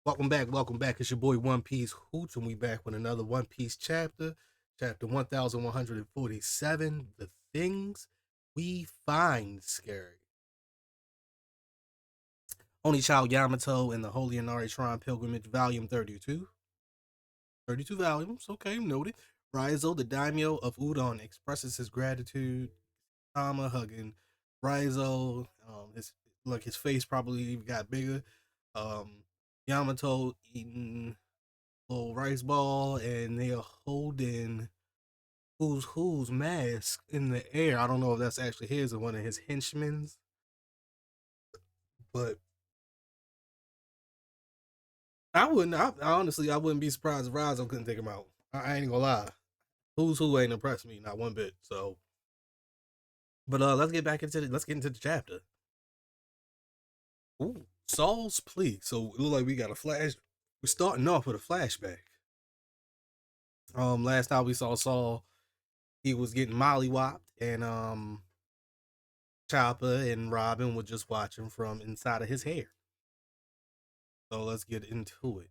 Welcome back, welcome back. It's your boy One Piece Hoots, and we back with another One Piece chapter, chapter 1147. The things we find scary. Only Child Yamato and the Holy Inari Shrine Pilgrimage, Volume 32. 32 volumes, okay, noted. Raizo, the daimyo of Udon, expresses his gratitude. Tama hugging Raizo. His face probably even got bigger. Yamato eating little rice ball, and they are holding who's mask in the air. I don't know if that's actually his or one of his henchmen's, but I wouldn't be surprised if Rizzo couldn't take him out. I ain't gonna lie. Who's who ain't impressed me, not one bit. So, but let's get into the chapter. Ooh, Saul's plea. So it look like we got a flash. We're starting off with a flashback. Last time we saw Saul, he was getting mollywopped, and Chopper and Robin were just watching from inside of his hair. So let's get into it.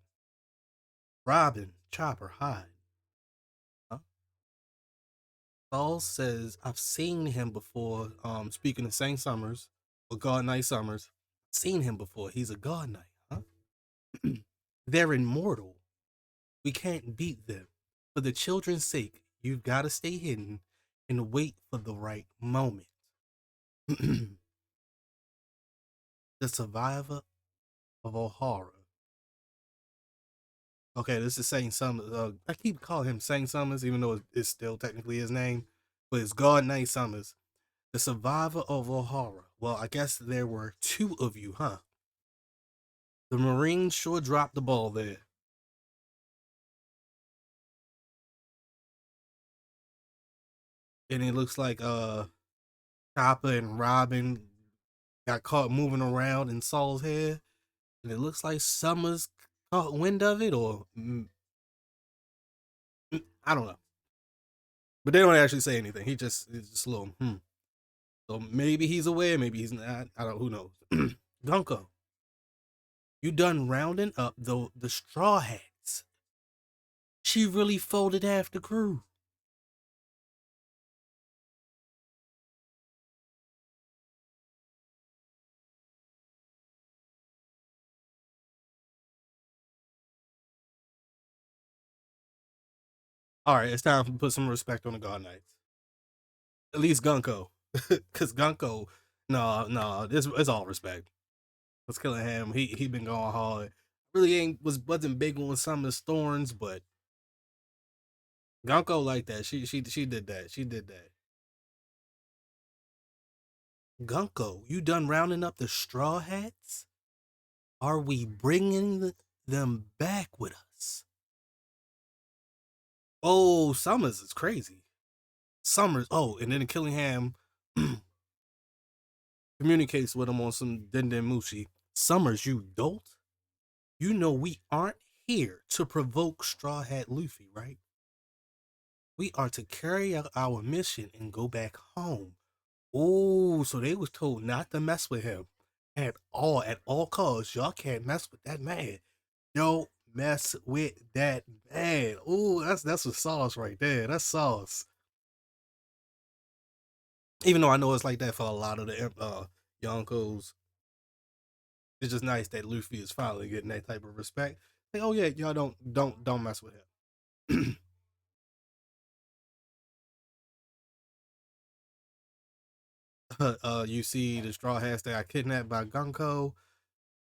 Robin, Chopper, hide. Huh? Saul says, I've seen him before. Speaking of Saint Summers, or God Knight Summers, seen him before. He's a God Knight, huh? They're immortal. We can't beat them. For the children's sake, you've got to stay hidden and wait for the right moment. The survivor of O'Hara. Okay, this is Saint Summers. I keep calling him Saint Summers, even though it's still technically his name, but it's God Knight Summers, the survivor of O'Hara. Well, I guess there were two of you, huh? The Marines sure dropped the ball there, and it looks like Chopper and Robin got caught moving around in Saul's head, and it looks like Summers caught wind of it, or I don't know. But they don't actually say anything. It's just a little So maybe he's aware, maybe he's not. I don't. Who knows? Gunko, you done rounding up the straw hats. She really folded half the crew. All right, it's time to put some respect on the God Knights. At least Gunko, because Gunko, no, this it's all respect. Let's kill him. He been going hard. Really wasn't big on some of the thorns, but Gunko like that. She did that. She did that. Gunko, you done rounding up the straw hats? Are we bringing them back with us? Oh, Summers is crazy. Summers. Oh, and then Killingham communicates with him on some Denden Mushi. Summers, you dolt. You know we aren't here to provoke Straw Hat Luffy, right? We are to carry out our mission and go back home. Oh, so they was told not to mess with him at all costs. Y'all can't mess with that man. Don't mess with that man. Oh, that's a sauce right there. That's sauce. Even though I know it's like that for a lot of the Yonkos, it's just nice that Luffy is finally getting that type of respect. Like, oh yeah, y'all don't mess with him. You see the Straw Hats that got kidnapped by Gunko,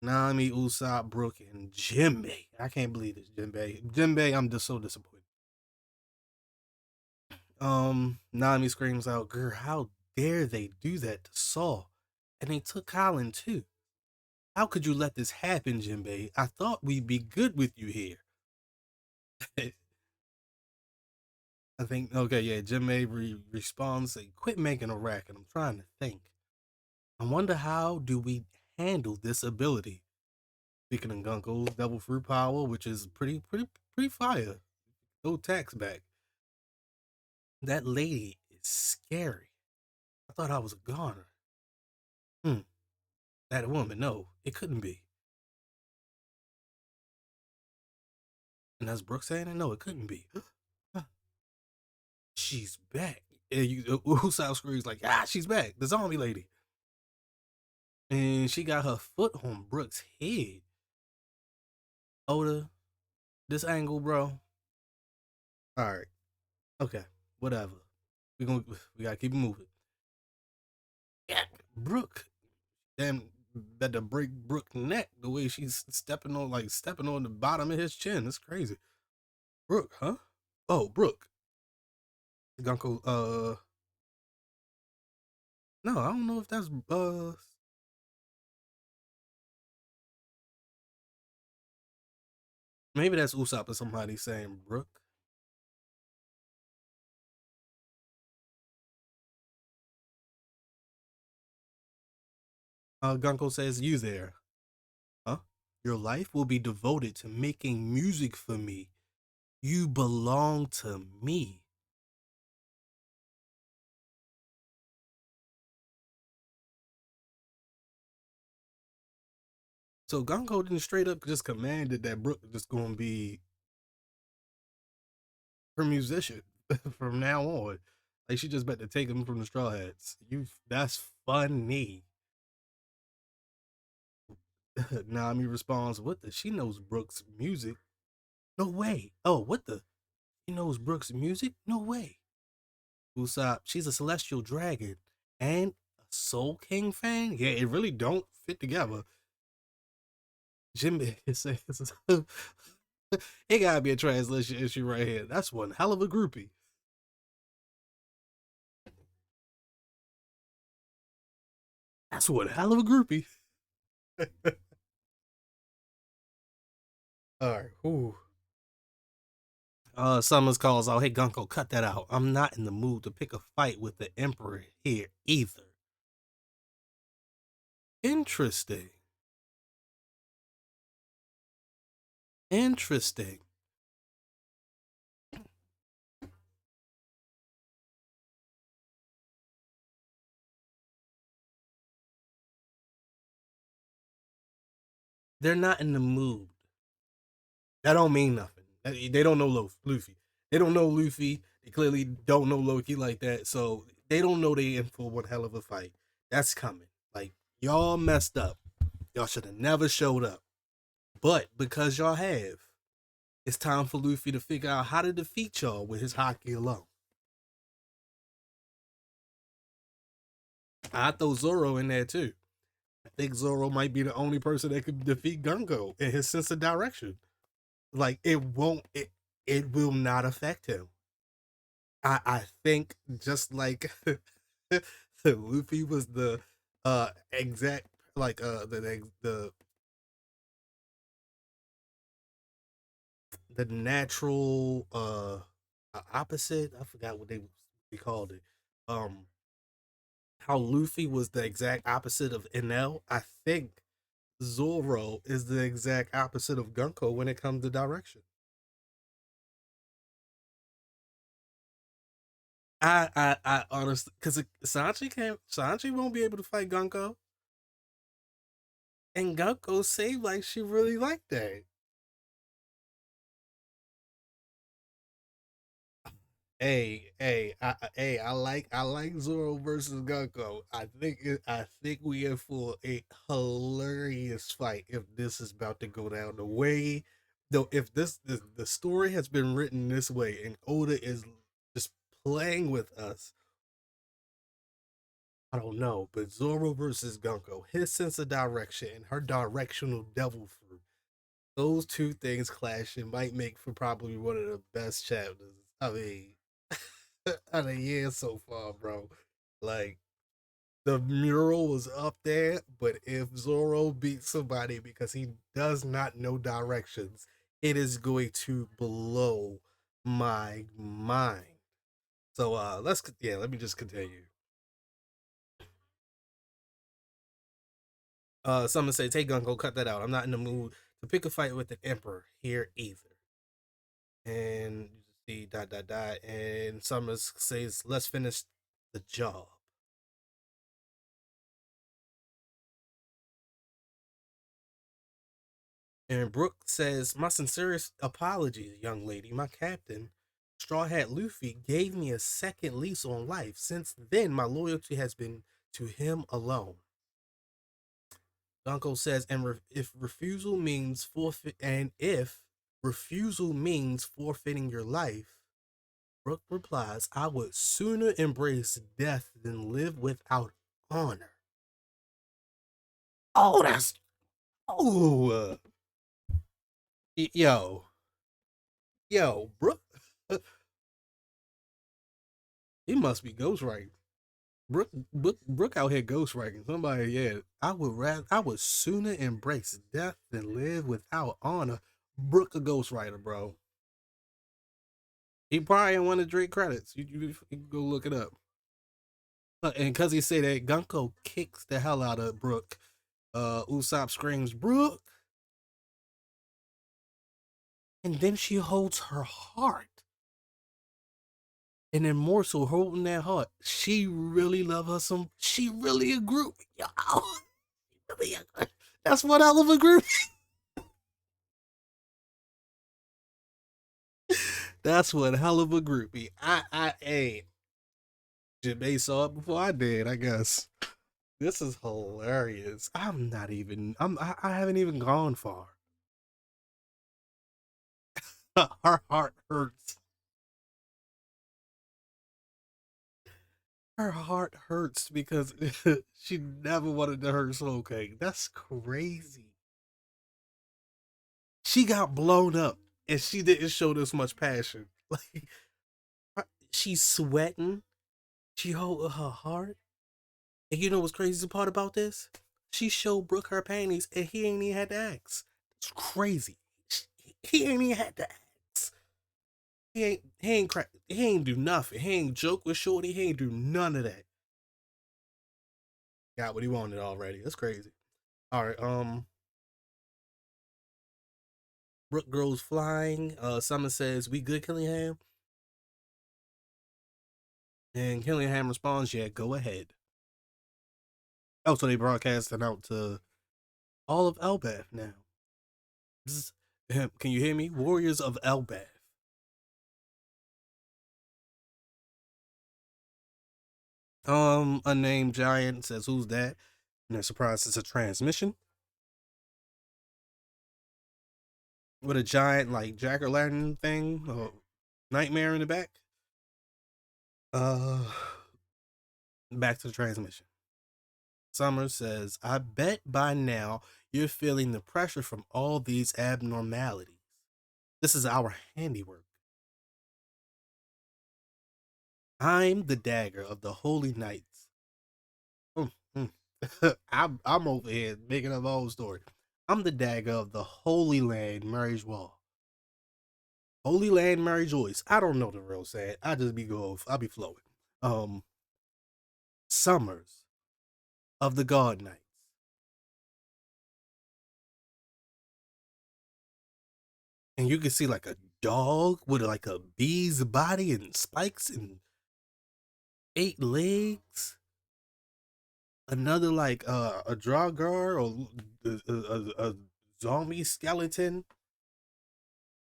Nami, Usopp, Brook, and Jinbei. I can't believe this, Jinbei. Jinbei, I'm just so disappointed. Nami screams out, "Girl, how dare they do that to Saul? And they took Colin too. How could you let this happen, Jinbei? I thought we'd be good with you here." I think okay, yeah. Jinbei responds, say, "Quit making a racket. I'm trying to think. I wonder how do we handle this ability." Speaking of Gunko's double fruit power, which is pretty fire. No tax back. That lady is scary. I thought I was a goner. Hmm. That woman, no, it couldn't be. And that's Brooke saying it? No, it couldn't be. She's back. And Usopp screams like, ah, she's back. The zombie lady. And she got her foot on Brooke's head. Oda, this angle, bro. All right. Okay. Whatever. We gotta keep it moving. Yeah. Brooke. Damn, better break Brooke's neck the way she's stepping on the bottom of his chin. It's crazy. Brooke, huh? Oh, Brooke. Gunko, no, I don't know if that's maybe that's Usopp or somebody saying Brooke. Gunko says, you there. Huh? Your life will be devoted to making music for me. You belong to me. So Gunko didn't straight up just commanded that Brooke just gonna be her musician from now on. Like she just about to take him from the Straw Hats. That's funny. Nami responds, what the? She knows Brooks' music. No way. Oh, what the? She knows Brooks' music? No way. Usopp, she's a celestial dragon and a Soul King fan? Yeah, it really don't fit together. Jimmy says, it gotta be a translation issue right here. That's one hell of a groupie. That's one hell of a groupie. All right. Ooh. Summers calls out, hey Gunko, cut that out. I'm not in the mood to pick a fight with the Emperor here either. Interesting. Interesting. They're not in the mood. That don't mean nothing. They don't know Luffy. They don't know Luffy. They clearly don't know Loki like that. So they don't know they in for one hell of a fight. That's coming. Like y'all messed up. Y'all should have never showed up. But because y'all have, it's time for Luffy to figure out how to defeat y'all with his hockey alone. I throw Zoro in there too. I think Zoro might be the only person that could defeat Gungo in his sense of direction. Like it will not affect him. I think just like Luffy was the exact like the natural opposite. I forgot what they called it. Um, how Luffy was the exact opposite of Enel. I think Zoro is the exact opposite of Gunko when it comes to direction. I honestly, because Sanchi won't be able to fight Gunko, and Gunko seemed like she really liked that. I like Zoro versus Gunko. I think we are for a hilarious fight if this is about to go down the way. Though, if the story has been written this way and Oda is just playing with us, I don't know. But Zoro versus Gunko, his sense of direction and her directional devil fruit, those two things clashing might make for probably one of the best chapters. I mean, of the year so far, bro. Like the mural was up there, but if Zoro beats somebody because he does not know directions, it is going to blow my mind. So let me just continue. Someone say, "Hey, Gunko, cut that out. I'm not in the mood to pick a fight with the Emperor here either." And you see dot dot dot, and Summers says, "Let's finish the job." And Brooke says, "My sincerest apologies, young lady. My captain, Straw Hat Luffy, gave me a second lease on life. Since then, my loyalty has been to him alone." Dunko says, if refusal means forfeiting your life, Brooke replies, "I would sooner embrace death than live without honor." Oh, that's oh, yo, Brooke, he must be ghostwriting. Brooke out here ghostwriting somebody. Yeah, I would sooner embrace death than live without honor. Brooke a ghostwriter, bro. He probably didn't want to drink credits. You can go look it up. And because he said that, Gunko kicks the hell out of Brooke. Usopp screams, "Brooke!" And then she holds her heart. And then Morsel holding that heart. She really love her some. She really a group. Yo, that's what hell of a group. That's what hell of a groupie. Hey, Jimmy saw it before I did, I guess. This is hilarious. I'm not even. I haven't even gone far. Her heart hurts. Her heart hurts because she never wanted to hurt Soul King. That's crazy. She got blown up and she didn't show this much passion. Like she's sweating. She hold her heart. And you know what's crazy part about this? She showed Brooke her panties and he ain't even had to ask. It's crazy. He ain't even had to ask. He ain't do nothing. He ain't joke with Shorty. He ain't do none of that. Got what he wanted already. That's crazy. All right. Brooke goes flying. Summer says, "We good, Killingham?" And Killingham responds, "Yeah, go ahead." Oh, so they broadcasting out to all of Elbath now. Can you hear me? Warriors of Elbath. Unnamed giant says, "Who's that?" And they're surprised it's a transmission with a giant like jack o' lantern thing, or nightmare in the back. Uh, Back to the transmission. Summer says, "I bet by now you're feeling the pressure from all these abnormalities. This is our handiwork. I'm the dagger of the holy knights." Mm, mm. I'm over here making up a whole story. "I'm the dagger of the Holy Land, Mary's Wall. Holy Land, Mary Joyce." I don't know the real saying. I just be going. I be flowing. Um, Summers of the God Knights. And you can see like a dog with like a bee's body and spikes and 8 legs. Another like a Dragar or a zombie skeleton.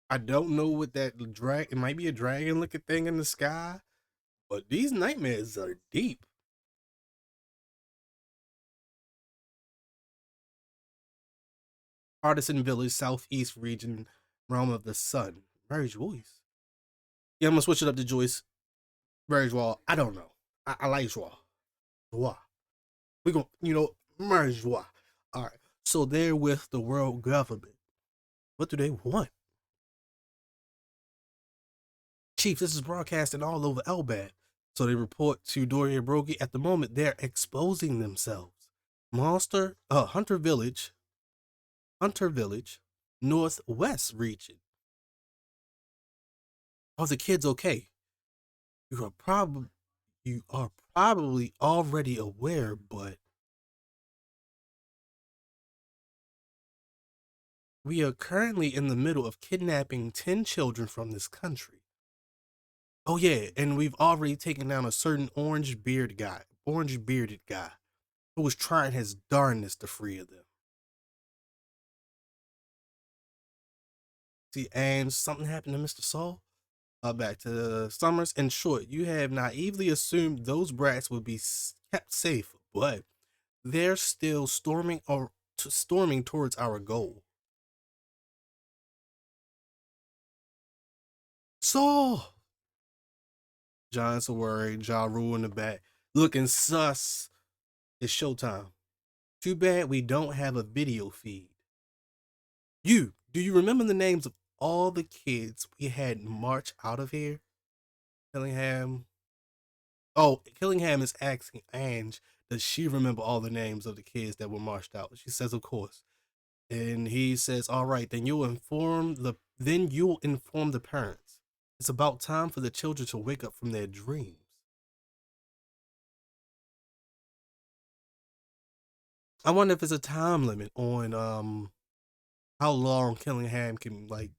I don't know what that drag. It might be a dragon looking thing in the sky, but these nightmares are deep. Artisan Village, Southeast Region, Realm of the Sun. Mary's voice. Yeah, I'm gonna switch it up to Joyce. Mary's Wall. I don't know. I like Joie. Joie. We gonna, Mary's Joie. All right. So they're with the world government. What do they want? Chief, this is broadcasting all over Elbad. So they report to Doria Brogi. At the moment, they're exposing themselves. Hunter Village, Northwest region. Are the kids okay? You are probably already aware, but we are currently in the middle of kidnapping 10 children from this country. Oh yeah, and we've already taken down a certain orange bearded guy, who was trying his darndest to free them. See, and something happened to Mr. Saul. Back to the Summers. In short, you have naively assumed those brats would be kept safe, but they're still storming towards our goal. Saul! Giants are worried. Ja Rule in the back. Looking sus. It's showtime. Too bad we don't have a video feed. Do you remember the names of all the kids we had march out of here? Killingham. Oh, Killingham is asking Ange, does she remember all the names of the kids that were marched out? She says, of course. And he says, all right, then you'll inform the parents. It's about time for the children to wake up from their dreams. I wonder if there's a time limit on how long Killingham can like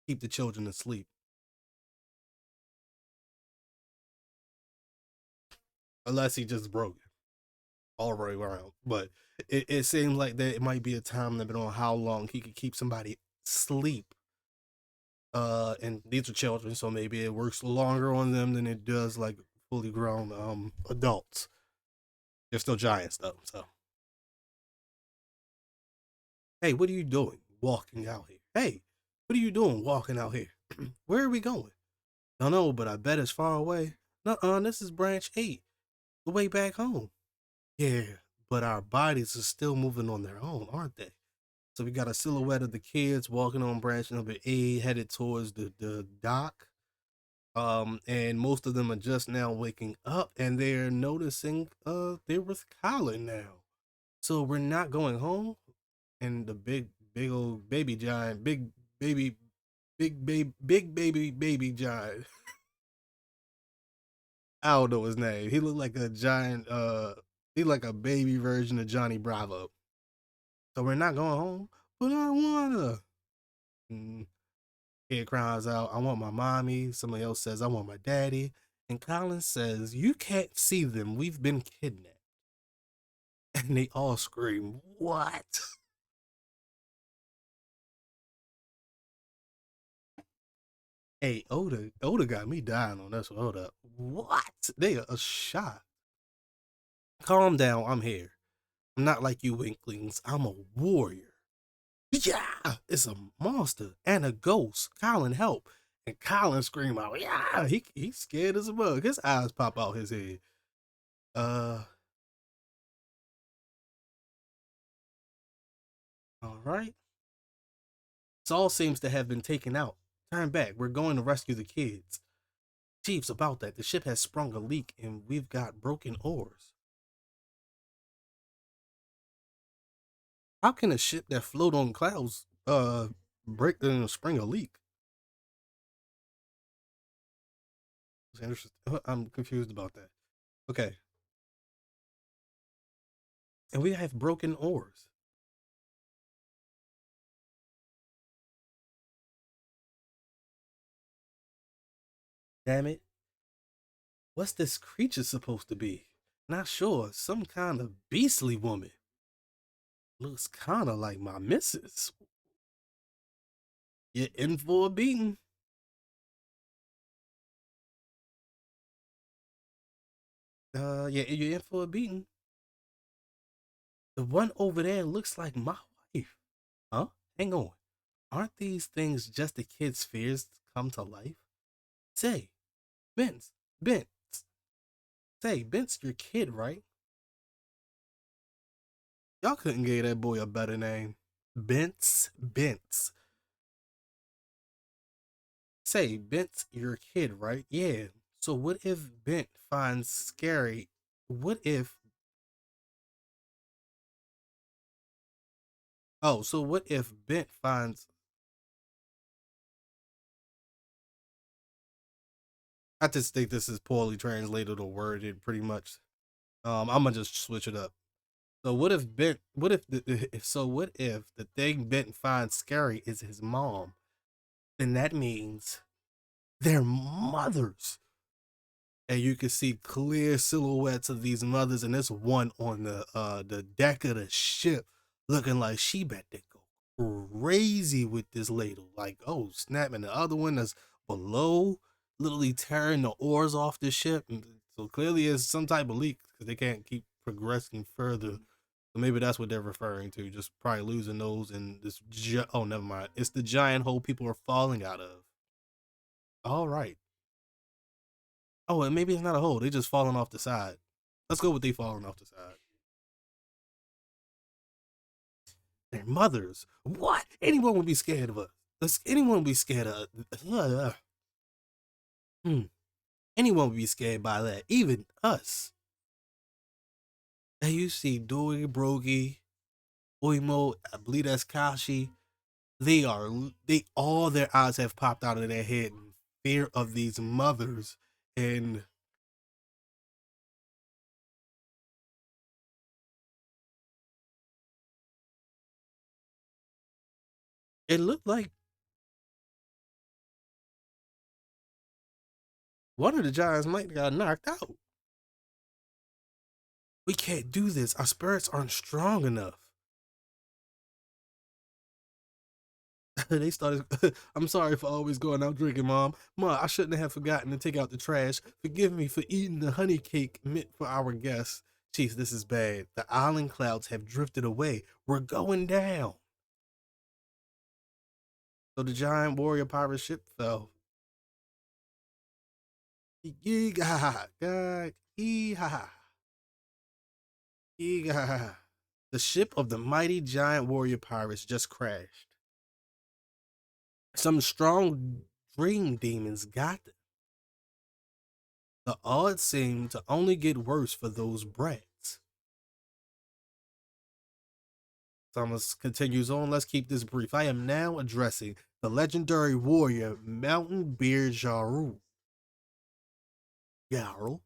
keep the children asleep. Unless he just broke it all the way around. But it seems like that it might be a time limit on how long he could keep somebody asleep. And these are children, so maybe it works longer on them than it does like fully grown adults. They're still giants though, so hey, what are you doing walking out here? Hey, what are you doing walking out here? Where are we going? Don't know, but I bet it's far away. Nuh-uh, this is branch 8, the way back home. Yeah, but our bodies are still moving on their own, aren't they? So we got a silhouette of the kids walking on branch number 8, headed towards the dock. And most of them are just now waking up and they're noticing they're with Colin now. So we're not going home. And the big old baby giant, baby big baby giant. I don't know his name. He looked like a giant he like a baby version of Johnny Bravo. So we're not going home, but I wanna. And kid cries out, I want my mommy. Somebody else says, I want my daddy. And Colin says, you can't see them. We've been kidnapped. And they all scream, what? Hey, Oda got me dying on this one. Hold up. What? They are shot. Calm down. I'm here. I'm not like you winklings. I'm a warrior. Yeah, it's a monster and a ghost. Colin, help. And Colin scream out, yeah, he's scared as a bug. His eyes pop out his head. Uh, all right. Saul seems to have been taken out. Turn back. We're going to rescue the kids. Chief's about that. The ship has sprung a leak and we've got broken oars. How can a ship that float on clouds break and spring a leak? It's interesting. I'm confused about that. Okay. And we have broken oars. Damn it. What's this creature supposed to be? Not sure. Some kind of beastly woman. Looks kind of like my missus. You're in for a beating. Yeah, you're in for a beating. The one over there looks like my wife. Huh? Hang on. Aren't these things just the kid's fears come to life? Say, Vince, Vince. Say, Vince, your kid, right? Y'all couldn't give that boy a better name. Bence. Say, Bent's your kid, right? Yeah. So what if Bent finds scary? What if so what if Bent finds I just think this is poorly translated or worded pretty much. I'm gonna just switch it up. So what if Bent what if what if the thing Bent finds scary is his mom? Then that means they're mothers. And you can see clear silhouettes of these mothers, and there's one on the deck of the ship looking like she bet they go crazy with this ladle. Like, oh snap, and the other one that's below, literally tearing the oars off the ship. And so clearly, it's some type of leak because they can't keep progressing further. So maybe that's what they're referring to. Just probably losing those and this. Oh, never mind. It's the giant hole people are falling out of. All right. Oh, and maybe it's not a hole. They just falling off the side. Let's go with they falling off the side. Their mothers. What? Anyone would be scared of us. Anyone would be scared of. Hmm. Anyone would be scared by that. Even us. And you see Doi, Brogy, Oimo, I believe that's Kashi. They all their eyes have popped out of their head in fear of these mothers. And it looked like one of the giants might have got knocked out. We can't do this. Our spirits aren't strong enough. They started. I'm sorry for always going out drinking, Mom. Ma, I shouldn't have forgotten to take out the trash. Forgive me for eating the honey cake meant for our guests. Chief, this is bad. The island clouds have drifted away. We're going down. So the giant warrior pirate ship fell. Yeegaw, God, yeehaw, yeegaw. The ship of the mighty giant warrior pirates just crashed. Some strong dream demons got them. The odds seem to only get worse for those brats. Thomas continues on. Let's keep this brief. I am now addressing the legendary warrior Mountain Beard Jaru. Yarl.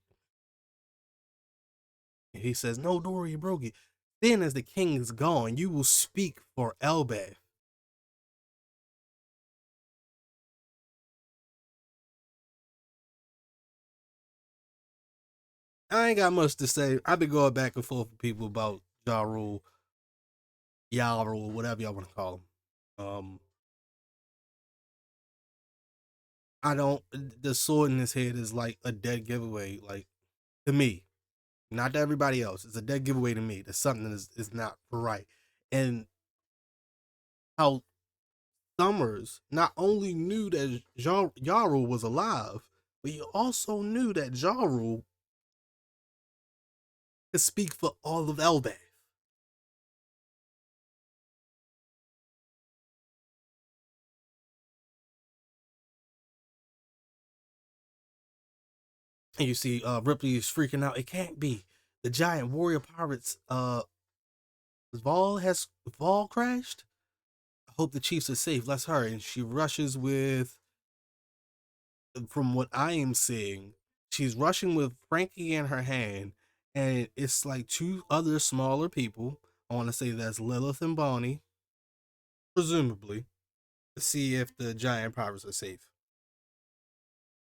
He says, no, Dory Brogy. Then, as the king is gone, you will speak for Elbaf. I ain't got much to say. I've been going back and forth with people about Ja Rule, Ya Rule, whatever y'all want to call him. I don't. The sword in his head is like a dead giveaway. Like to me, not to everybody else. It's a dead giveaway to me. That something is not right. And how Summers not only knew that Yarul was alive, but he also knew that Yarul could speak for all of Elbaf. And you see Ripley is freaking out. It can't be. The giant warrior pirates Vol crashed. I hope the Chiefs are safe. Let's hurry. And she rushes with, from what I am seeing, she's rushing with Frankie in her hand, and it's like two other smaller people. I want to say that's Lilith and Bonnie, presumably, to see if the giant pirates are safe.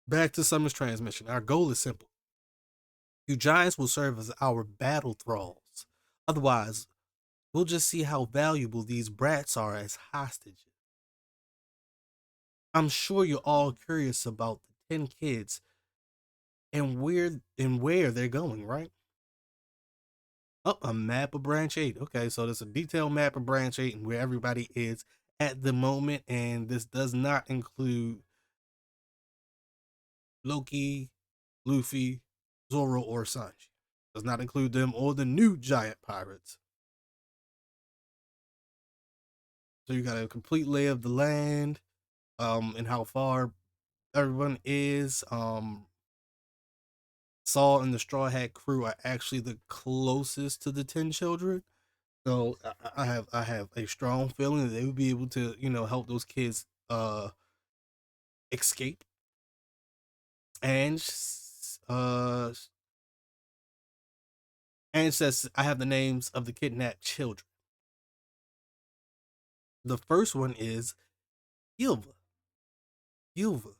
Back to Summer's transmission. Our goal is simple. You giants will serve as our battle thralls. Otherwise, we'll just see how valuable these brats are as hostages. I'm sure you're all curious about the 10 kids and where they're going, right? Oh, a map of Branch 8. Okay, so there's a detailed map of Branch 8 and where everybody is at the moment, and this does not include Loki, Luffy, Zoro, or Sanji. Does not include them or the new giant pirates. So you got a complete lay of the land, and how far everyone is. Saul and the Straw Hat crew are actually the closest to the 10 children. So I have a strong feeling that they would be able to, help those kids escape. And uh and says I have the names of the kidnapped children. The first one is Gilva. Gilva.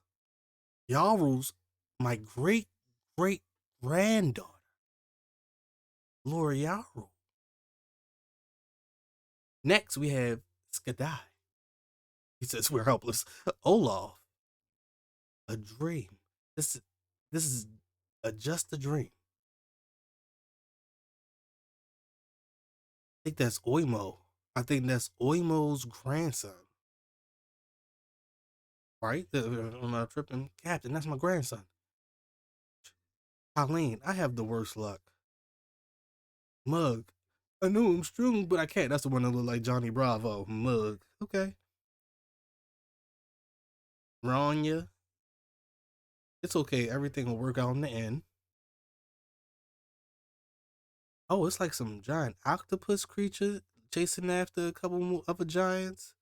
Yarul's my great great granddaughter, Laura Yarul. Next we have Skadai. He says we're helpless. Olaf, a dream. This is just a dream. I think that's Oimo. I think that's Oimo's grandson, right? I'm not tripping. Captain, that's my grandson. Colleen, I have the worst luck. Mug, I know I'm strong, but I can't. That's the one that look like Johnny Bravo. Mug. Okay. Ranya, it's okay. Everything will work out in the end. Oh, it's like some giant octopus creature chasing after a couple more other giants.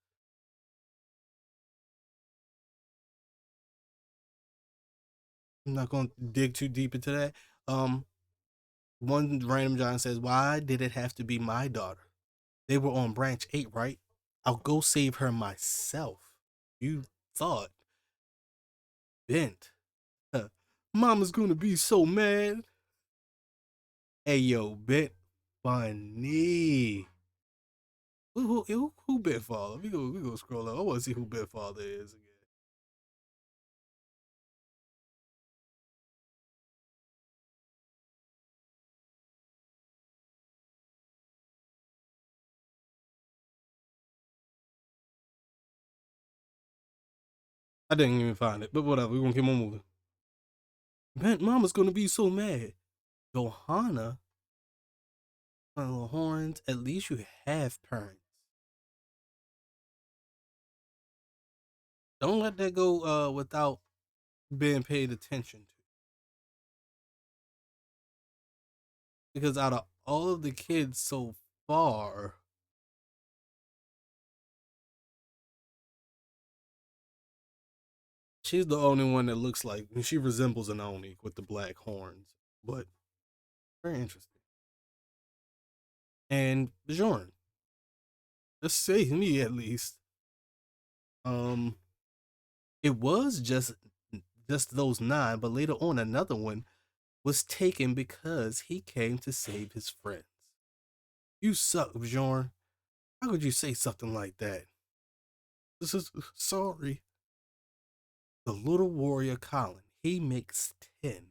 I'm not going to dig too deep into that. Um, One random giant says, "Why did it have to be my daughter? They were on branch 8, right? I'll go save her myself." You thought, bent. Mama's gonna be so mad. Hey yo, bent funny. Who Bent Father? We go scroll up. I want to see who Bent Father is again. I didn't even find it, but whatever. We're gonna keep on moving. Bent Mama's gonna be so mad. Johanna, my little horns. At least you have parents. Don't let that go without being paid attention to. Because out of all of the kids so far, she's the only one that looks like she resembles an Oni with the black horns. But very interesting. And Bjorn, let's say me at least. Um, it was just those nine, but later on another one was taken because he came to save his friends. You suck, Bjorn. How could you say something like that? This is sorry. The little warrior Colin, he makes 10.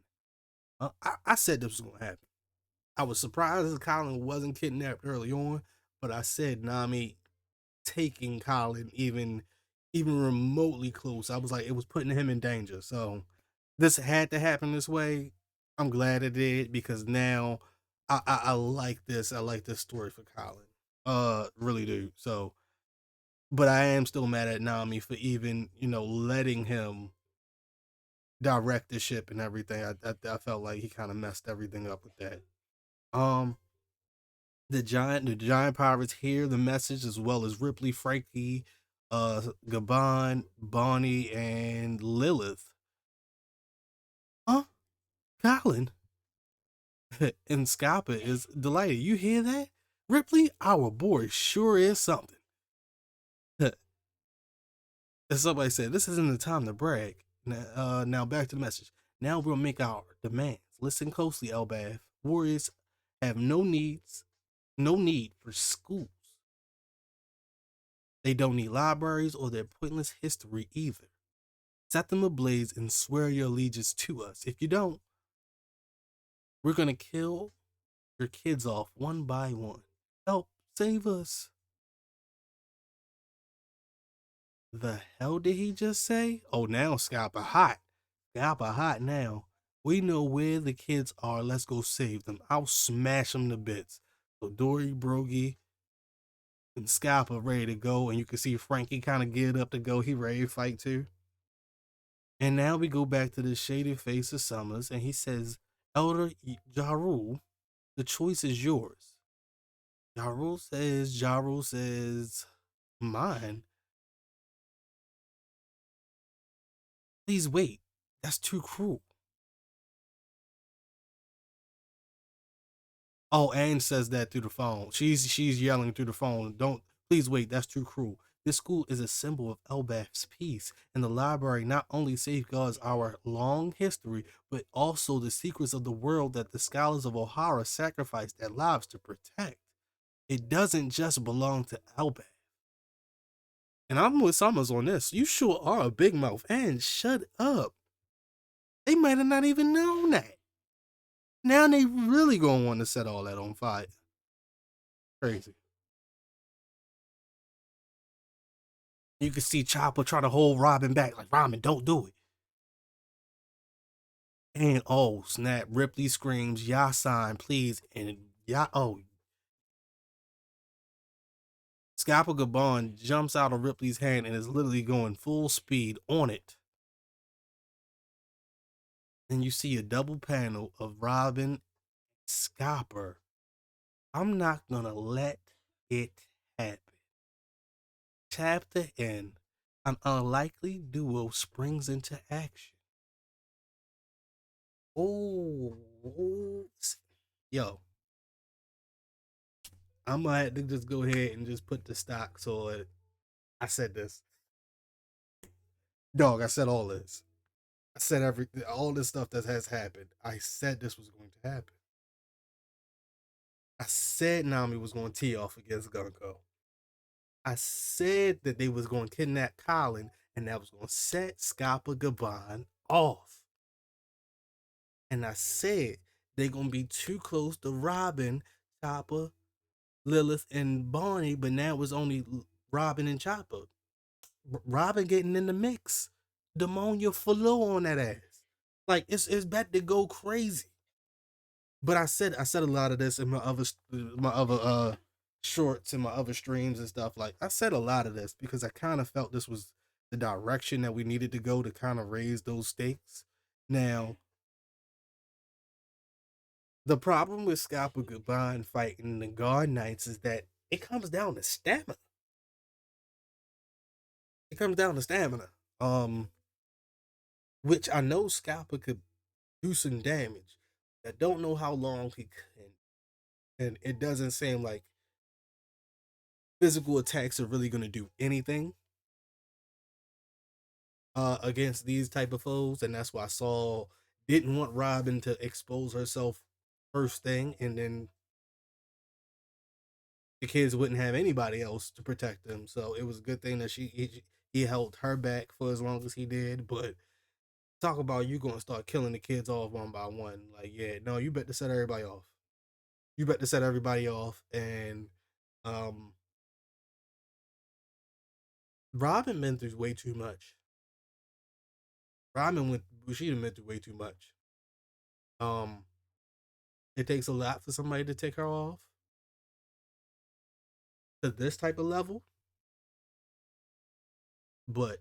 I said this was gonna happen. I was surprised that Colin wasn't kidnapped early on, but I said Nami taking Colin even remotely close. I was like, it was putting him in danger. So this had to happen this way. I'm glad it did because now I like this. I like this story for Colin. Really do. So, but I am still mad at Nami for even letting him direct the ship and everything. I felt like he kind of messed everything up with that. Um, the giant pirates hear the message as well as Ripley, Frankie, Gaban, Bonnie, and Lilith. Huh? Colin and Scappa is delighted. You hear that? Ripley, our boy sure is something. As somebody said, this isn't the time to brag. Now back to the message. Now we'll make our demands. Listen closely, Elbath. Warriors have no need for schools. They don't need libraries or their pointless history either. Set them ablaze and swear your allegiance to us. If you don't, we're gonna kill your kids off one by one. Help, save us. The hell did he just say? Oh, now Scalper hot. Scalper hot now. We know where the kids are. Let's go save them. I'll smash them to bits. So Dory, Brogy, and Scalper ready to go. And you can see Frankie kind of get up to go. He ready to fight too. And now we go back to the shady face of Summers. And he says, Elder Jarul, the choice is yours. Jarul says, mine? Please wait. That's too cruel. Oh, Anne says that through the phone. She's yelling through the phone. Don't please wait. That's too cruel. This school is a symbol of Elbaf's peace, and the library not only safeguards our long history, but also the secrets of the world that the scholars of O'Hara sacrificed their lives to protect. It doesn't just belong to Elbaf. And I'm with Summers on this. You sure are a big mouth. And shut up. They might have not even known that. Now they really gonna want to set all that on fire. Crazy. You can see Chopper try to hold Robin back, like Robin, don't do it. And oh snap! Ripley screams, "Yasan, please!" And Scalper Gaban jumps out of Ripley's hand and is literally going full speed on it. And you see a double panel of Robin Scalper. I'm not gonna let it happen. Chapter end. An unlikely duo springs into action. Oh, yo, I'm gonna have to just go ahead and just put the stocks on. I said this, dog. I said all this. I said all this stuff that has happened. I said this was going to happen. I said Nami was going to tee off against Gunko. I said that they was going to kidnap Colin, and that was going to set Scappa Gaban off. And I said they're going to be too close to Robin, Chopper, Lilith, and Barney, but now it was only Robin and Chopper. Robin getting in the mix. Demonia flew on that ass. Like it's about to go crazy. But I said a lot of this in my other shorts and my other streams and stuff. Like I said a lot of this because I kind of felt this was the direction that we needed to go to kind of raise those stakes. Now, the problem with Scalper Goodbye fighting the Guard Knights is that it comes down to stamina. It comes down to stamina. Um, which I know Scalper could do some damage. I don't know how long he can, and it doesn't seem like physical attacks are really going to do anything against these type of foes, and that's why Saul didn't want Robin to expose herself first thing, and then the kids wouldn't have anybody else to protect them. So it was a good thing that he held her back for as long as he did. But talk about you going to start killing the kids off one by one. Like, yeah, no, you better set everybody off. You better set everybody off. And um, Robin been through way too much. Robin went, she been through way too much. Um, it takes a lot for somebody to take her off to this type of level. But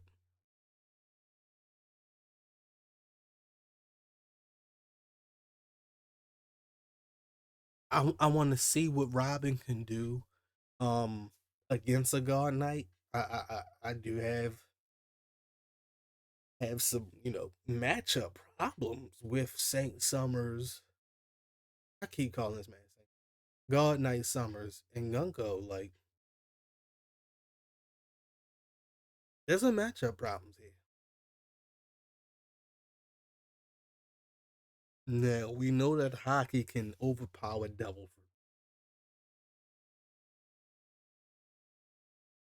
I want to see what Robin can do um against a God Knight. I do have some matchup problems with Saint Summers. I keep calling this man Saint God Knight Summers and Gunko. Like there's a matchup problems here. Now we know that hockey can overpower Devil Fruit,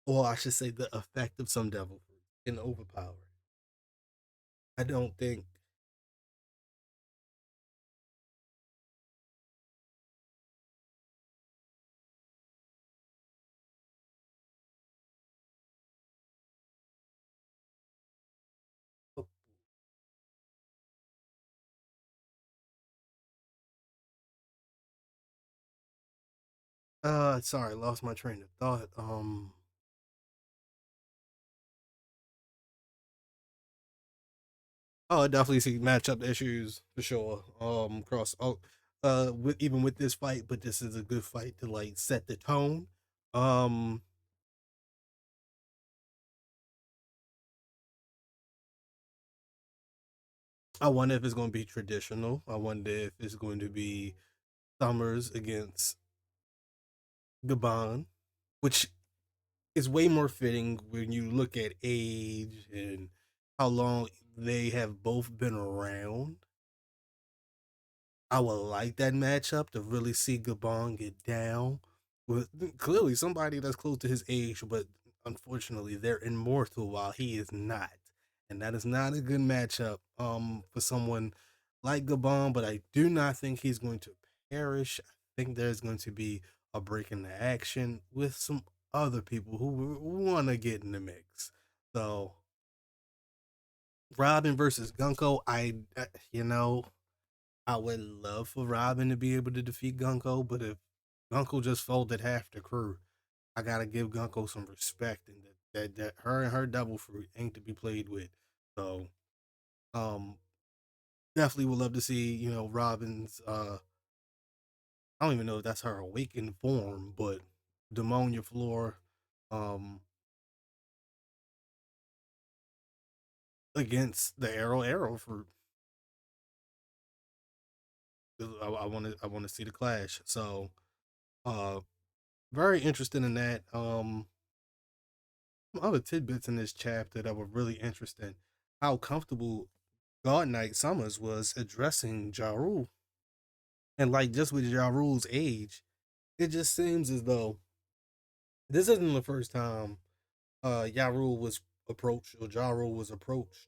or I should say the effect of some Devil Fruit can overpower. I don't think. Sorry, lost my train of thought. Oh, I definitely see matchup issues for sure. Across with even with this fight, but this is a good fight to like set the tone. Um, I wonder if it's going to be traditional. I wonder if it's going to be Summers against Gaban, which is way more fitting when you look at age and how long they have both been around. I would like that matchup to really see Gabon get down with clearly somebody that's close to his age, but unfortunately, they're immortal while he is not. And that is not a good matchup for someone like Gabon, but I do not think he's going to perish. I think there's going to be a break in the action with some other people who want to get in the mix. So Robin versus Gunko, you know, I would love for Robin to be able to defeat Gunko, but if Gunko just folded half the crew, I gotta give Gunko some respect, and that her and her double fruit ain't to be played with. So, um, definitely would love to see Robin's. I don't even know if that's her awakened form, but Demonia Floor, um, against the Arrow fruit. I want to see the clash. So, uh, very interested in that. Other tidbits in this chapter that were really interesting. How comfortable God Knight Summers was addressing Ja Rule. And like just with Ja Rule's age, it just seems as though this isn't the first time Ja Rule was approached or Ja Rule was approached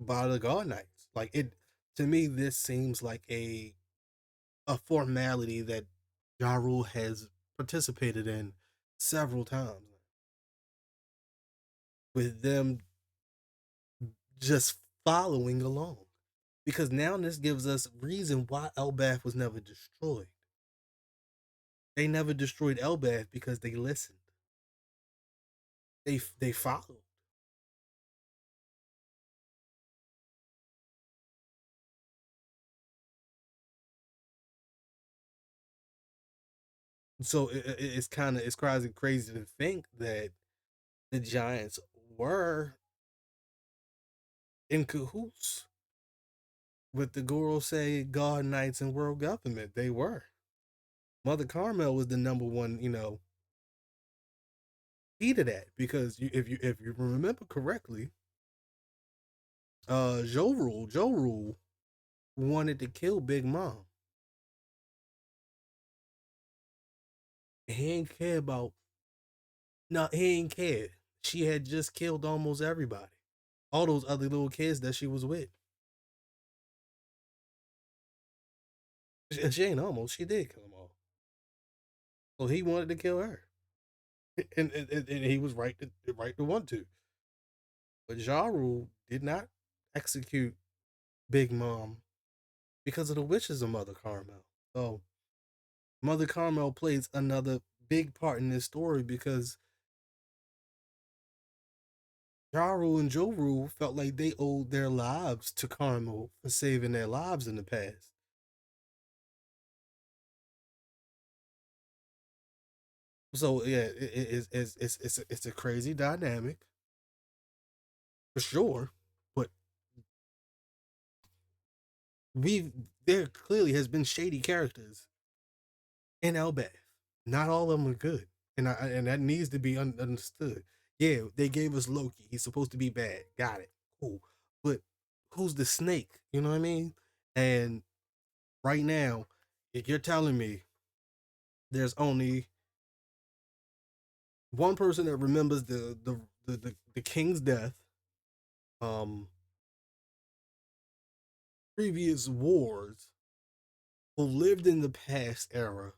by the God Knights. Like it to me, this seems like a formality that Ja Rule has participated in several times with them just following along. Because now this gives us reason why Elbath was never destroyed. They never destroyed Elbath because they listened. They followed. So it's kind of it's crazy to think that the Giants were in cahoots with the Gorosei God Knights and world government. They were. Mother Carmel was the number one, key to that because if you remember correctly, Joe Rule wanted to kill Big Mom. He ain't care about no, he ain't care. She had just killed almost everybody. All those other little kids that she was with. She ain't almost. She did kill them all. So he wanted to kill her, and he was right to want to. But Ja Rule did not execute Big Mom because of the wishes of Mother Carmel. So Mother Carmel plays another big part in this story because Ja Rule and Joe Rule felt like they owed their lives to Carmel for saving their lives in the past. So yeah, it's a crazy dynamic for sure. But we there clearly has been shady characters in Elbath. Not all of them are good, and that needs to be understood. Yeah, they gave us Loki. He's supposed to be bad. Got it. Cool. But who's the snake? You know what I mean? And right now, if you're telling me there's only one person that remembers the king's death, um, previous wars, who lived in the past era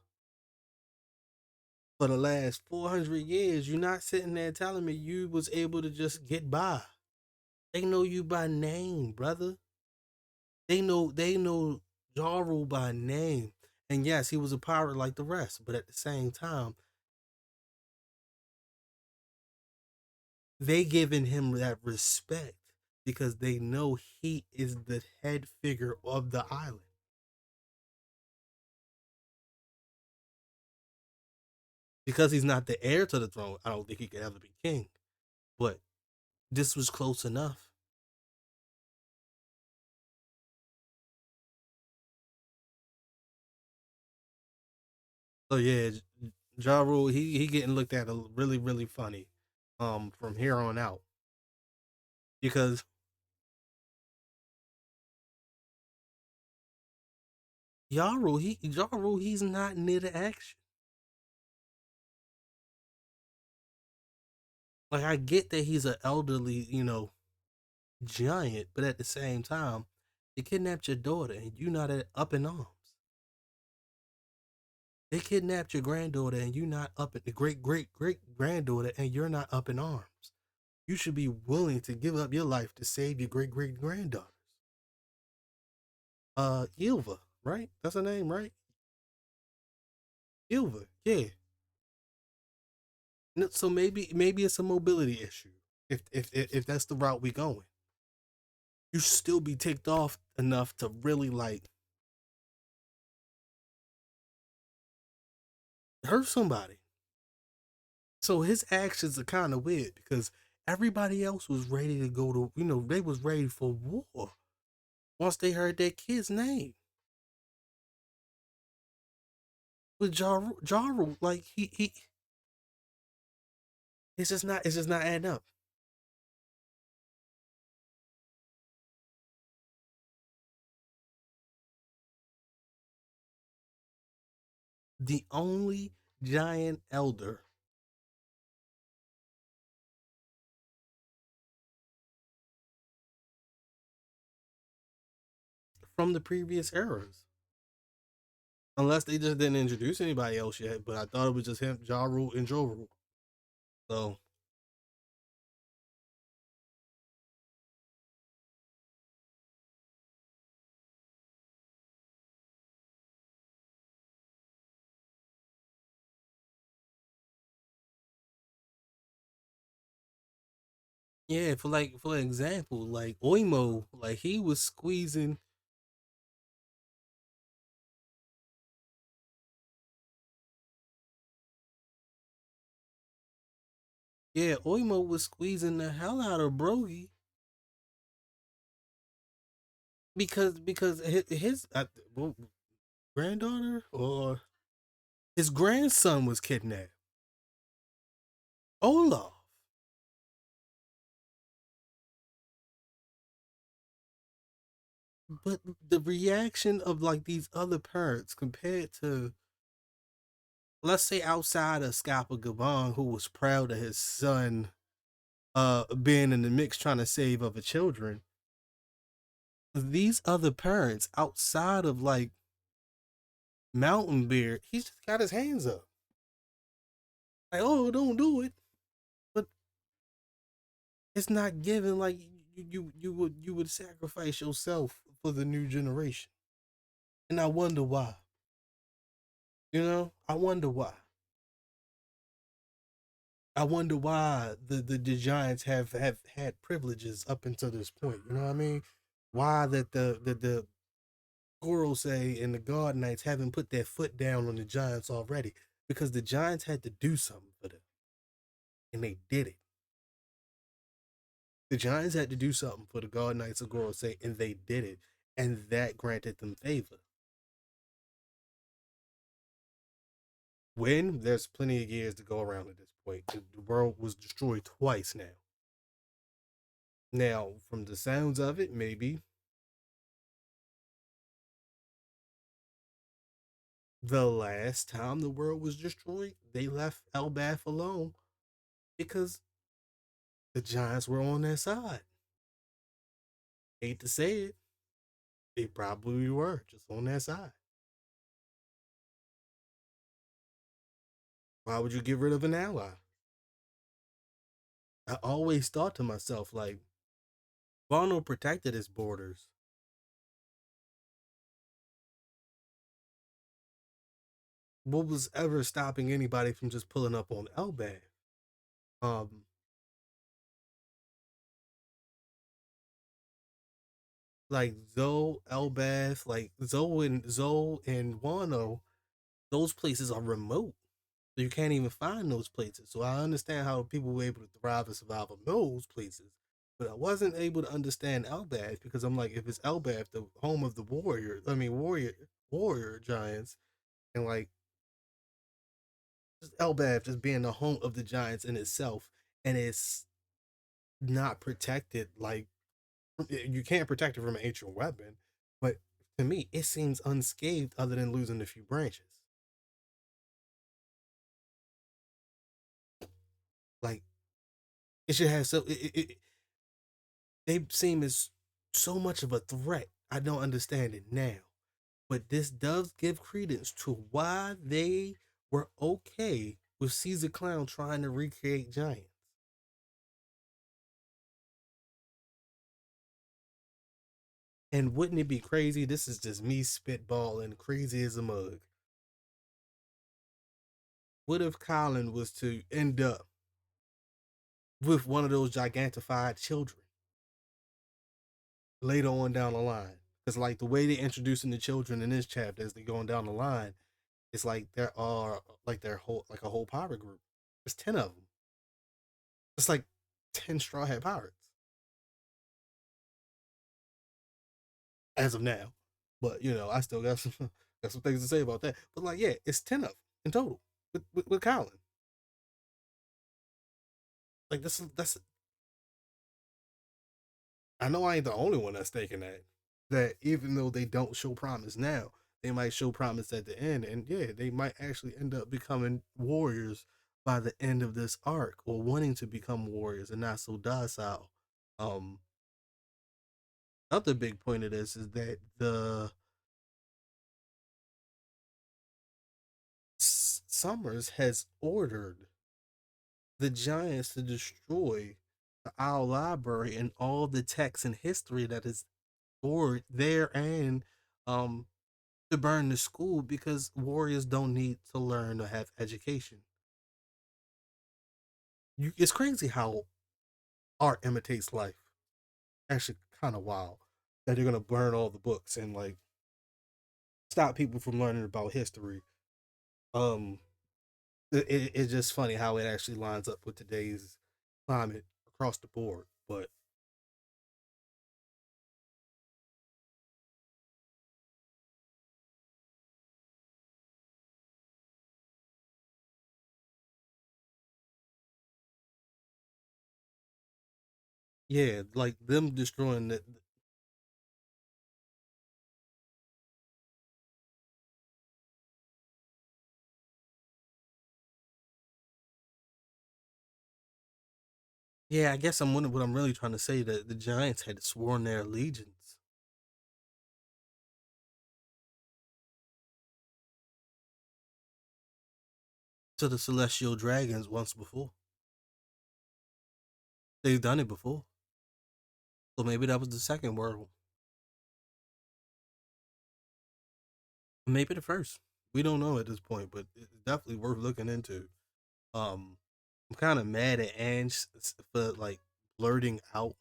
for the last 400 years, you're not sitting there telling me you was able to just get by. They know you by name, brother. They know Jarl by name. And yes, he was a pirate like the rest, but at the same time, they giving him that respect because they know he is the head figure of the island. Because he's not the heir to the throne, I don't think he could ever be king. But this was close enough. So yeah, Ja Rule, he getting looked at a really really funny, from here on out because Ja Rule he's not near the action. Like I get that he's an elderly, giant, but at the same time, they kidnapped your daughter and you not up in arms. They kidnapped your granddaughter and you not up in the great granddaughter and you're not up in arms. You should be willing to give up your life to save your great granddaughters. Ilva, right? That's her name, right? Ilva, yeah. No, so maybe it's a mobility issue. If that's the route we going, you should still be ticked off enough to really like hurt somebody. So his actions are kind of weird because everybody else was ready to go to, they was ready for war once they heard that kid's name. With Jaru, like he, it's just not adding up. The only giant elder from the previous eras, unless they just didn't introduce anybody else yet. But I thought it was just him, Jaru, and Joru. So yeah, for example, like Oimo, like he was squeezing. Yeah, Oimo was squeezing the hell out of Brogy because well, granddaughter or his grandson was kidnapped. Olaf, but the reaction of like these other parents compared to, let's say, outside of Scapa Gabon, who was proud of his son being in the mix trying to save other children, these other parents outside of like Mountain Beard, he's just got his hands up. Like, oh, don't do it. But it's not given like you would sacrifice yourself for the new generation. And I wonder why. I wonder why. I wonder why the Giants have had privileges up until this point. You know what I mean? Why that the Gorosei and the God Knights haven't put their foot down on the Giants already? Because the Giants had to do something for them, and they did it. The Giants had to do something for the God Knights of Gorosei, and they did it, and that granted them favor. When there's plenty of years to go around at this point, the world was destroyed twice now. Now, from the sounds of it, maybe the last time the world was destroyed, they left Elbath alone because the Giants were on their side. Hate to say it, they probably were just on their side. Why would you get rid of an ally? I always thought to myself, like, Bono protected his borders. What was ever stopping anybody from just pulling up on Elbath? Um, like Zoe, Elbath, like Zoe and Wano, those places are remote. So you can't even find those places. So I understand how people were able to thrive and survive on those places. But I wasn't able to understand Elbath because I'm like, if it's Elbath, the home of the warrior giants, and like just Elbath just being the home of the giants in itself, and it's not protected. Like you can't protect it from an ancient weapon, but to me, it seems unscathed other than losing a few branches. Like It should have they seem as so much of a threat. I don't understand it now, but this does give credence to why they were okay with Caesar Clown trying to recreate giants. And wouldn't it be crazy? This is just me spitballing, crazy as a mug. What if Colin was to end up with one of those gigantified children later on down the line? Because like the way they're introducing the children in this chapter as they're going down the line, it's like there are like their whole like a whole pirate group. There's 10 of them. It's like 10 straw hat pirates as of now. But you know, I still got some got some things to say about that. But like, yeah, it's 10 of them in total with Colin. Like this is that's I know I ain't the only one that's thinking that. That even though they don't show promise now, they might show promise at the end, and yeah, they might actually end up becoming warriors by the end of this arc, or wanting to become warriors and not so docile. Um, Other big point of this is that the Summers has ordered the Giants to destroy the Owl Library and all the text and history that is stored there, and um to burn the school because warriors don't need to learn or have education. It's crazy how art imitates life. Actually, kind of wild that they're gonna burn all the books and like stop people from learning about history. Um, it's just funny how it actually lines up with today's climate across the board. But yeah, like them destroying the yeah, I guess I'm wondering what I'm really trying to say that the Giants had sworn their allegiance to the Celestial Dragons once before. They've done it before. So maybe that was the second world. Maybe the first. We don't know at this point, but it's definitely worth looking into. Um, I'm kind of mad at Ange for like blurting out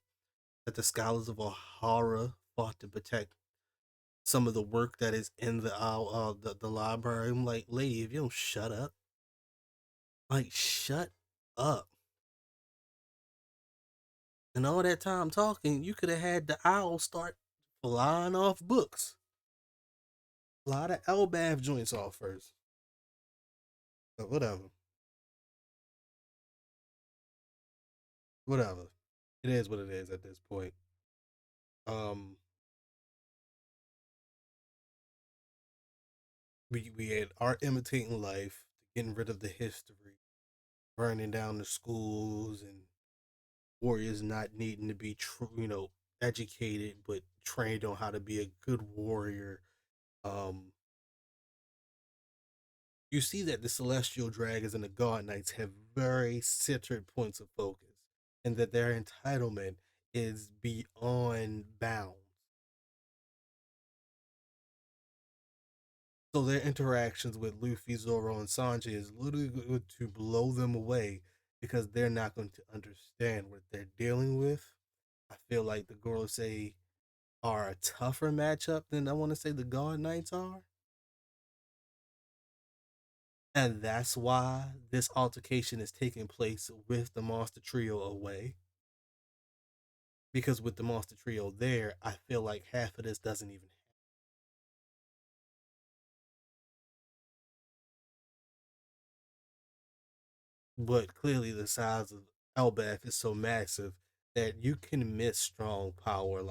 that the scholars of O'Hara fought to protect some of the work that is in the library. I'm like, lady, if you don't shut up, like shut up. And all that time talking, you could have had the owl start flying off books. Fly the Elbath joints off first. But whatever. Whatever. It is what it is at this point. Um, we had art imitating life, getting rid of the history, burning down the schools, and warriors not needing to be educated but trained on how to be a good warrior. Um, you see that the celestial dragons and the god knights have very centered points of focus, and that their entitlement is beyond bounds. So their interactions with Luffy, Zoro, and Sanji is literally going to blow them away because they're not going to understand what they're dealing with. I feel like the Gorosei are a tougher matchup than I want to say the God Knights are. And that's why this altercation is taking place with the Monster Trio away. Because with the Monster Trio there, I feel like half of this doesn't even happen. But clearly the size of Elbaf is so massive that you can miss strong power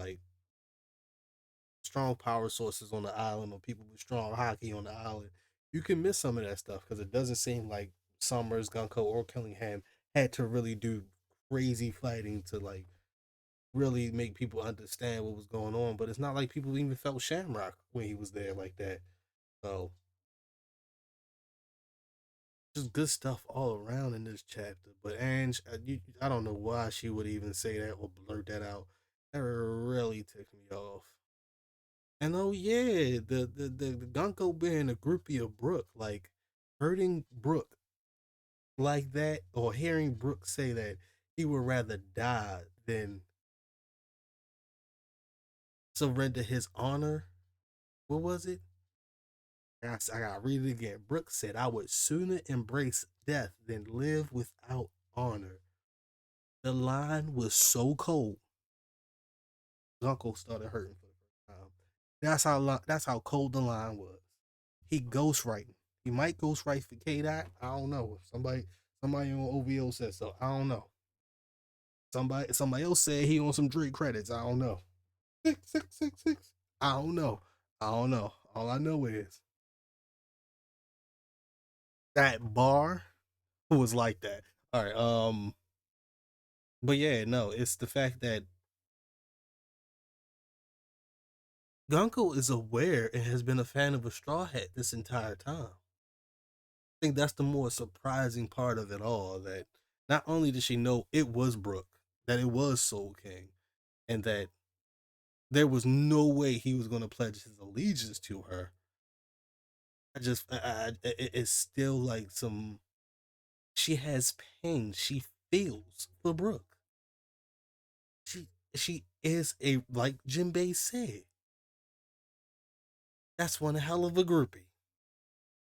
sources on the island, or people with strong hockey on the island. You can miss some of that stuff because it doesn't seem like Summers, Gunko, or Killingham had to really do crazy fighting to like really make people understand what was going on. But it's not like people even felt Shamrock when he was there like that. So just good stuff all around in this chapter. But Ange, I don't know why she would even say that or blurt that out. That really ticked me off. And oh yeah, the Gunko being a groupie of Brooke, like hurting Brooke like that, or hearing Brooke say that he would rather die than surrender his honor. What was it? I gotta read it again. Brooke said, "I would sooner embrace death than live without honor." The line was so cold. Gunko started hurting for the first time. That's how cold the line was. He ghostwriting. He might ghostwrite for K Dot. I don't know. Somebody on OVO said so. I don't know. Somebody else said he on some Drake credits. I don't know. 6 6 6 6. I don't know. I don't know. All I know is that bar was like that. All right. But yeah, no, it's the fact that Gunko is aware and has been a fan of a Straw Hat this entire time. I think that's the more surprising part of it all. That not only did she know it was Brooke, that it was Soul King, and that there was no way he was going to pledge his allegiance to her. It's still like some. She has pain. She feels for Brooke. She she is a like Jinbei said. That's one hell of a groupie.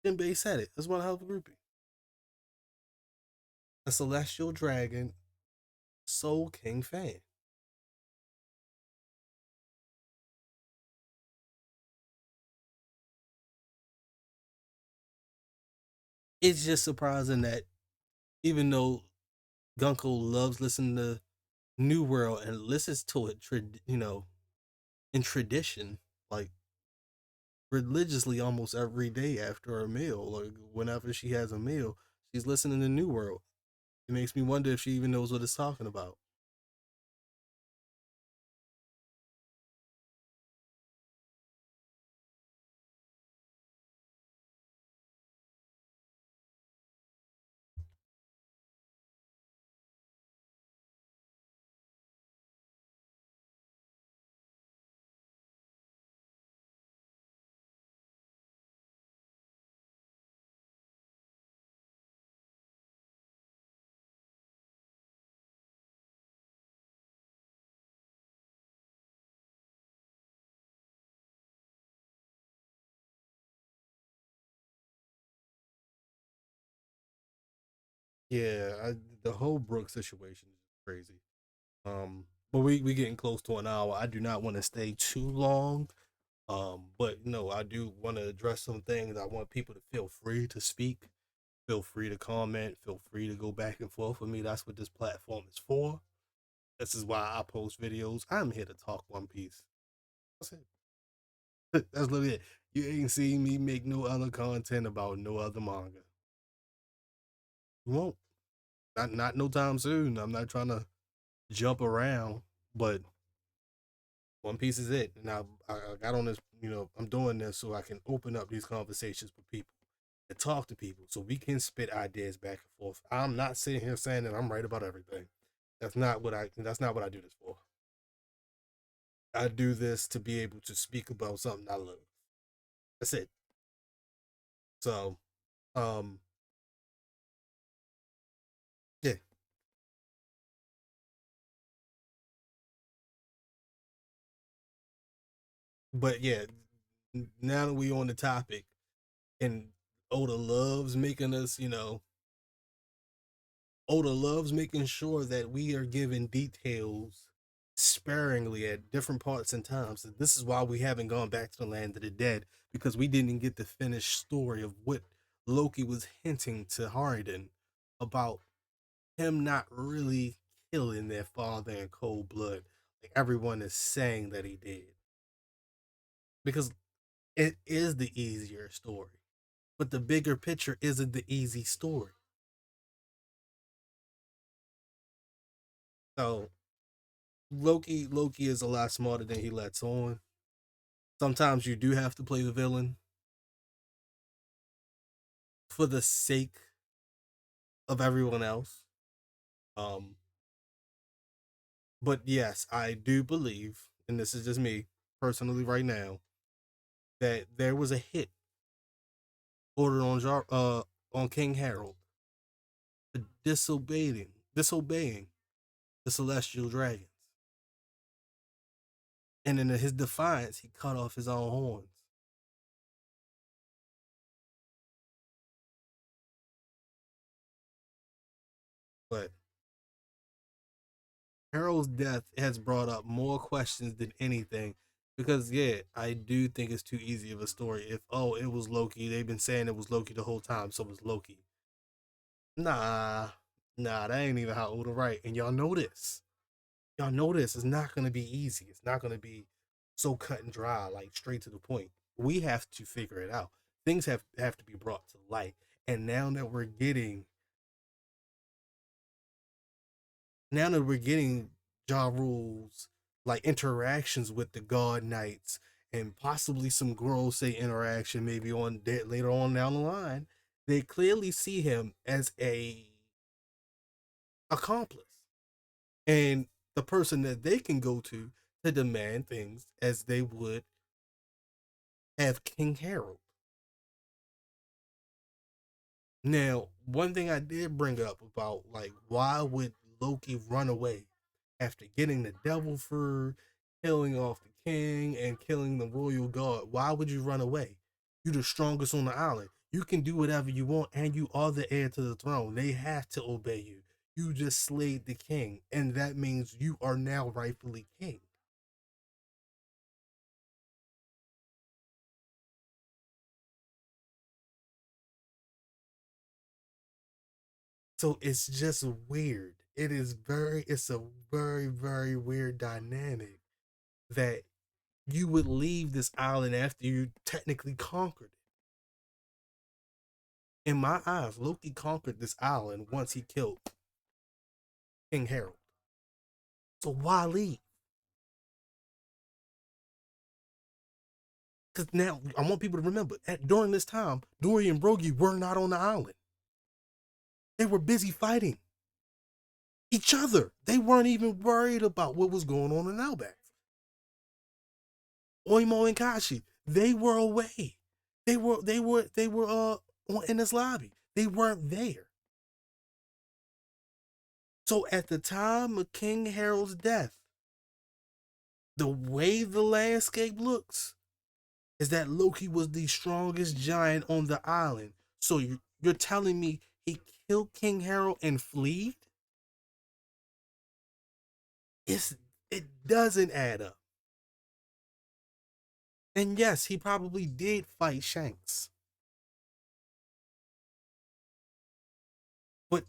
Jinbei said it. That's one hell of a groupie. A celestial dragon, Soul King fan. It's just surprising that even though Gunko loves listening to New World and listens to it, in tradition, like religiously almost every day after a meal, like whenever she has a meal, she's listening to New World. It makes me wonder if she even knows what it's talking about. Yeah, the whole Brooke situation is crazy. But we getting close to an hour. I do not want to stay too long. But no, I do want to address some things. I want people to feel free to speak, feel free to comment, feel free to go back and forth with me. That's what this platform is for. This is why I post videos. I'm here to talk One Piece. That's it. That's literally it. You ain't seen me make no other content about no other manga. You won't. Not no time soon. I'm not trying to jump around, but One Piece is it. And I got on this, I'm doing this so I can open up these conversations for people and talk to people so we can spit ideas back and forth. I'm not sitting here saying that I'm right about everything. That's not what I do this for. I do this to be able to speak about something I love. That's it. So, um, yeah. But yeah, now that we on the topic and Oda loves making us, Oda loves making sure that we are given details sparingly at different parts and times. And this is why we haven't gone back to the land of the dead, because we didn't get the finished story of what Loki was hinting to Harden about him not really killing their father in cold blood, like everyone is saying that he did. Because it is the easier story. But the bigger picture isn't the easy story. So Loki is a lot smarter than he lets on. Sometimes you do have to play the villain for the sake of everyone else. Um, but yes, I do believe, and this is just me personally right now, that there was a hit ordered on King Harold for disobeying the celestial dragons, and in his defiance, he cut off his own horns. But Harold's death has brought up more questions than anything. Because yeah, I do think it's too easy of a story. If oh, it was Loki, they've been saying it was Loki the whole time, so it was Loki. Nah, nah, that ain't even how Oda write. And y'all know this. Y'all know this. It's not gonna be easy. It's not gonna be so cut and dry, like straight to the point. We have to figure it out. Things have to be brought to light. And now that we're getting Ja Rule's like interactions with the God Knights and possibly some girls say interaction maybe on later on down the line, they clearly see him as a accomplice and the person that they can go to demand things as they would have King Harold. Now, one thing I did bring up about like why would Loki run away after getting the devil fruit, killing off the king, and killing the royal guard? Why would you run away? You're the strongest on the island. You can do whatever you want, and you are the heir to the throne. They have to obey you. You just slayed the king, and that means you are now rightfully king. So it's just weird. It's a very, very weird dynamic that you would leave this island after you technically conquered it. In my eyes, Loki conquered this island once he killed King Harold. So why leave? Because now I want people to remember during this time, Dory and Brogy were not on the island. They were busy fighting each other. They weren't even worried about what was going on in Outback. Oimo and Kashi, they were away. They were in this lobby. They weren't there. So at the time of King Harold's death, the way the landscape looks is that Loki was the strongest giant on the island. So you're telling me he killed King Harold and fled? It's it doesn't add up. And yes, he probably did fight Shanks. But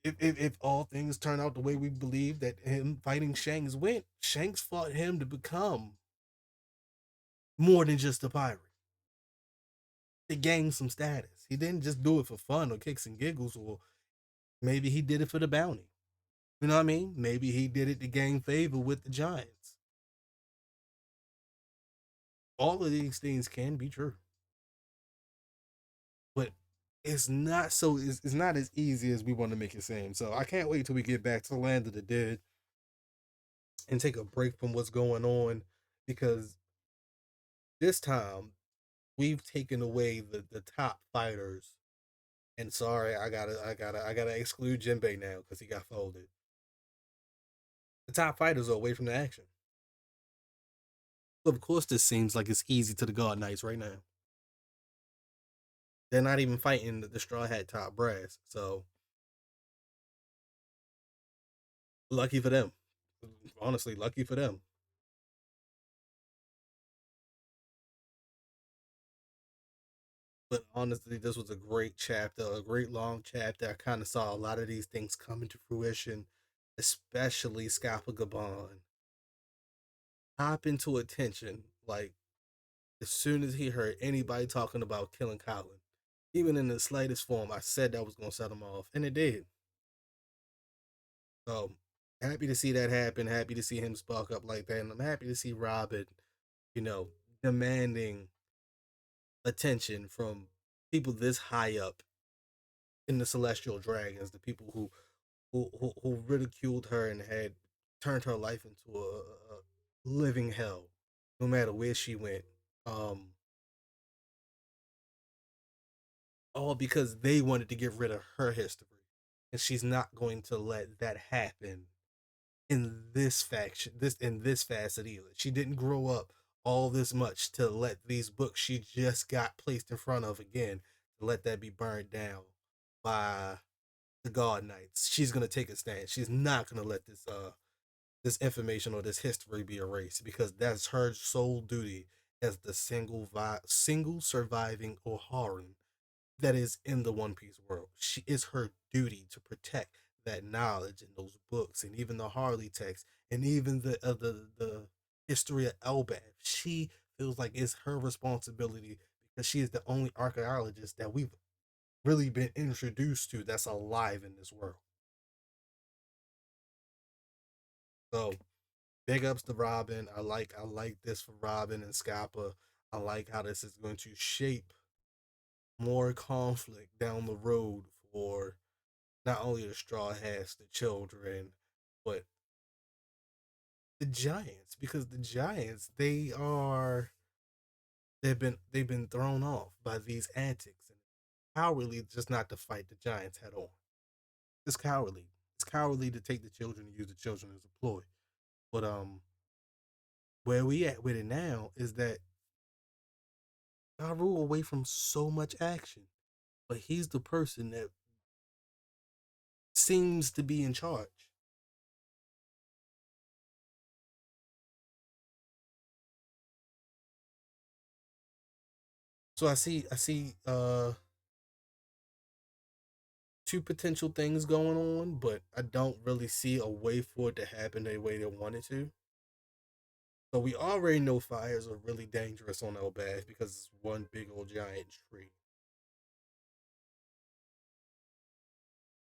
if all things turn out the way we believe that him fighting Shanks went, Shanks fought him to become more than just a pirate, to gain some status. He didn't just do it for fun or kicks and giggles, or maybe he did it for the bounty. You know what I mean? Maybe he did it to gain favor with the Giants. All of these things can be true, but it's not as easy as we want to make it seem. So I can't wait till we get back to the land of the dead and take a break from what's going on, because this time we've taken away the top fighters. And sorry, I gotta exclude Jinbei now because he got folded. The top fighters are away from the action. Of course, this seems like it's easy to the God Knights right now. They're not even fighting the Straw Hat top brass. So lucky for them. Honestly, lucky for them. But honestly, this was a great chapter, a great long chapter. I kind of saw a lot of these things coming to fruition, especially Scappa Gaban hop into attention. Like as soon as he heard anybody talking about killing Colin, even in the slightest form, I said that was gonna set him off, and it did. So Happy to see that happen. Happy to see him spark up like that. And I'm happy to see Robin, you know, demanding attention from people this high up in the Celestial Dragons, the people who ridiculed her and had turned her life into a living hell, no matter where she went. Um, all because they wanted to get rid of her history, and she's not going to let that happen in this faction, this in this facet either. She didn't grow up all this much to let these books she just got placed in front of again to let that be burned down by the God Knights. She's gonna take a stand. She's not gonna let this information or this history be erased because that's her sole duty as the single surviving Oharan that is in the One Piece world. She is her duty to protect that knowledge and those books and even the Harley text and even the history of Elbaf. She feels like it's her responsibility because she is the only archaeologist that we've really been introduced to that's alive in this world. So big ups to Robin. I like this for Robin and Scappa. I like how this is going to shape more conflict down the road for not only the Straw Hats, the children, but the Giants. Because the Giants, they've been thrown off by these antics and cowardly just not to fight the Giants head on. It's cowardly. It's cowardly to take the children and use the children as a ploy. But where we at with it now is that Naru away from so much action, but he's the person that seems to be in charge. So I see two potential things going on, but I don't really see a way for it to happen the way they want it to. So we already know fires are really dangerous on Elbaf because it's one big old giant tree.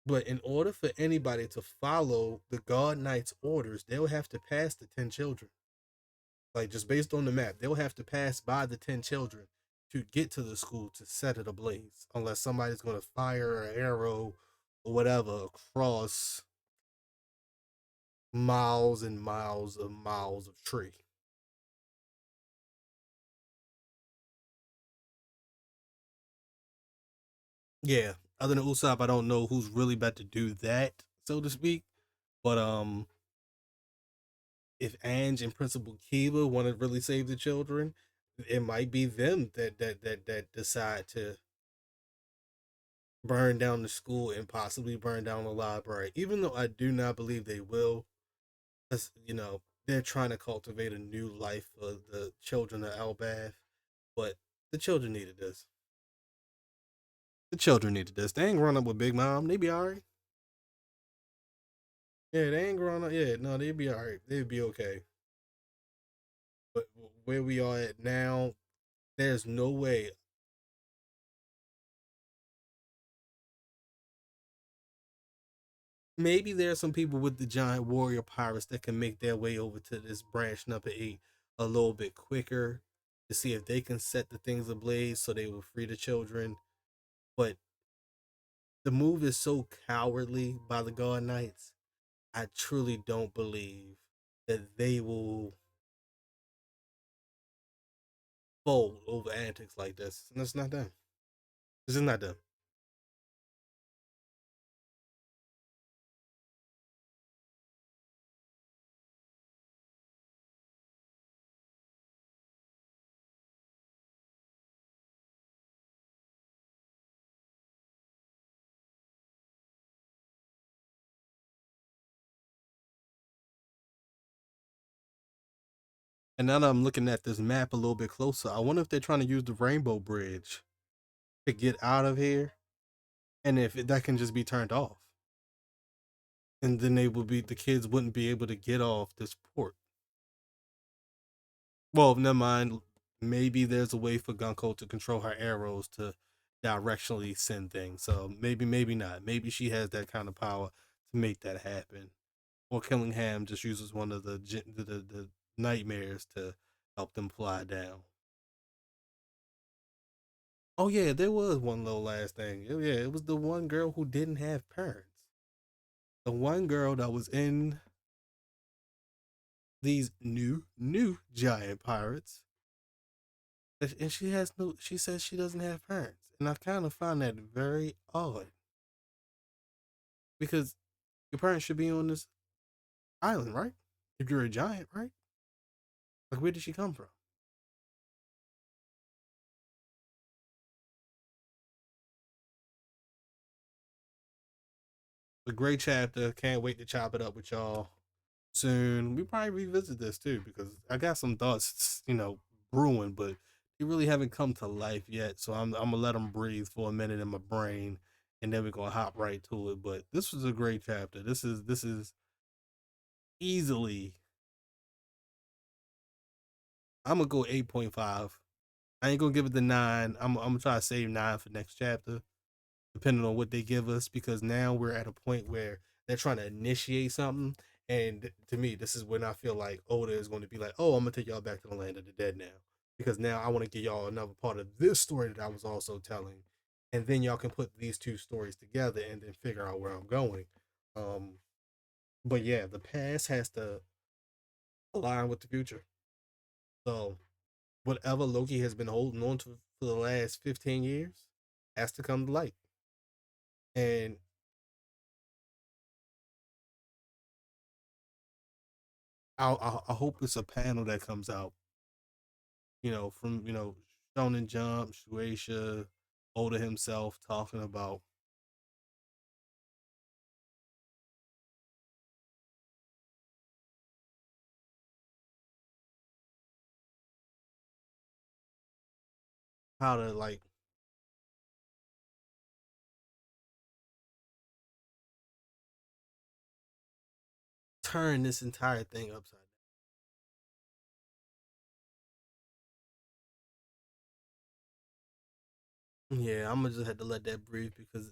But in order for anybody to follow the God Knight's orders, they'll have to pass the 10 children. Like just based on the map, they'll have to pass by the 10 children to get to the school to set it ablaze, unless somebody's going to fire an arrow or whatever across miles and miles of tree. Yeah, other than Usopp, I don't know who's really about to do that, so to speak. But if Ange and Principal Kiba want to really save the children, it might be them that decide to burn down the school and possibly burn down the library. Even though I do not believe they will, because they're trying to cultivate a new life for the children of Elbaf. But the children needed this. The children needed this. They ain't growing up with Big Mom. They be alright. Yeah, they ain't growing up. Yeah, no, they'd be alright. They'd be okay. But where we are at now, there's no way. Maybe there's some people with the giant warrior pirates that can make their way over to this branch number 8 a little bit quicker to see if they can set the things ablaze so they will free the children. But the move is so cowardly by the God Knights. I truly don't believe that they will fold over antics like this. And it's not them. This is not them. And now that I'm looking at this map a little bit closer, I wonder if they're trying to use the Rainbow Bridge to get out of here, and if that can just be turned off, and then the kids wouldn't be able to get off this port. Well, never mind. Maybe there's a way for Gunko to control her arrows to directionally send things. So maybe not. Maybe she has that kind of power to make that happen. or Killingham just uses one of the nightmares to help them fly down. Oh yeah, there was one little last thing. Yeah, it was the one girl who didn't have parents. The one girl that was in these new giant pirates, and she has no. She says she doesn't have parents, and I kind of find that very odd because your parents should be on this island, right? If you're a giant, right? Like, where did she come from? A great chapter. Can't wait to chop it up with y'all soon. We probably revisit this too because I got some thoughts, brewing, but they really haven't come to life yet. So I'm gonna let them breathe for a minute in my brain, and then we're gonna hop right to it. But this was a great chapter. This is easily. I'm gonna go 8.5. I ain't gonna give it the 9. I'm gonna try to save 9 for next chapter, depending on what they give us, because now we're at a point where they're trying to initiate something. And to me, this is when I feel like Oda is going to be like, oh, I'm going to take y'all back to the land of the dead now. Because now I want to give y'all another part of this story that I was also telling. And then y'all can put these two stories together and then figure out where I'm going. Um, but yeah, the past has to align with the future. So whatever Loki has been holding on to for the last 15 years has to come to light. And I hope it's a panel that comes out, from Shonen Jump, Shueisha, Oda himself talking about how to like turn this entire thing upside down. Yeah, I'm gonna just have to let that breathe because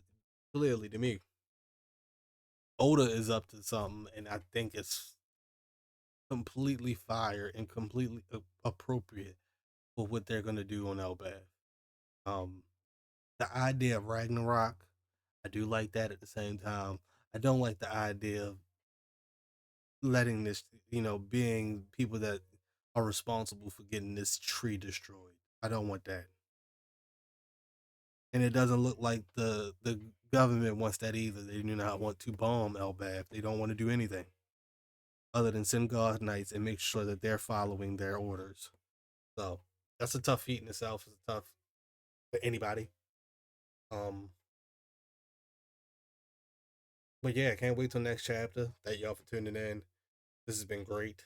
clearly to me, Oda is up to something, and I think it's completely fire and completely appropriate for what they're gonna do on Elbaf. Um, the idea of Ragnarok, I do like that. At the same time, I don't like the idea of letting this, being people that are responsible for getting this tree destroyed. I don't want that. And it doesn't look like the government wants that either. They do not want to bomb Elbaf. They don't want to do anything other than send guard knights and make sure that they're following their orders. So that's a tough feat in itself. It's tough for anybody. Um, but yeah, can't wait till next chapter. Thank y'all for tuning in. This has been great.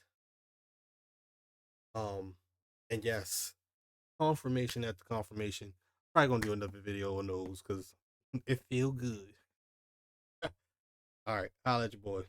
Um, and yes, confirmation after confirmation. Probably gonna do another video on those because it feel good. All right, I'll let you boy.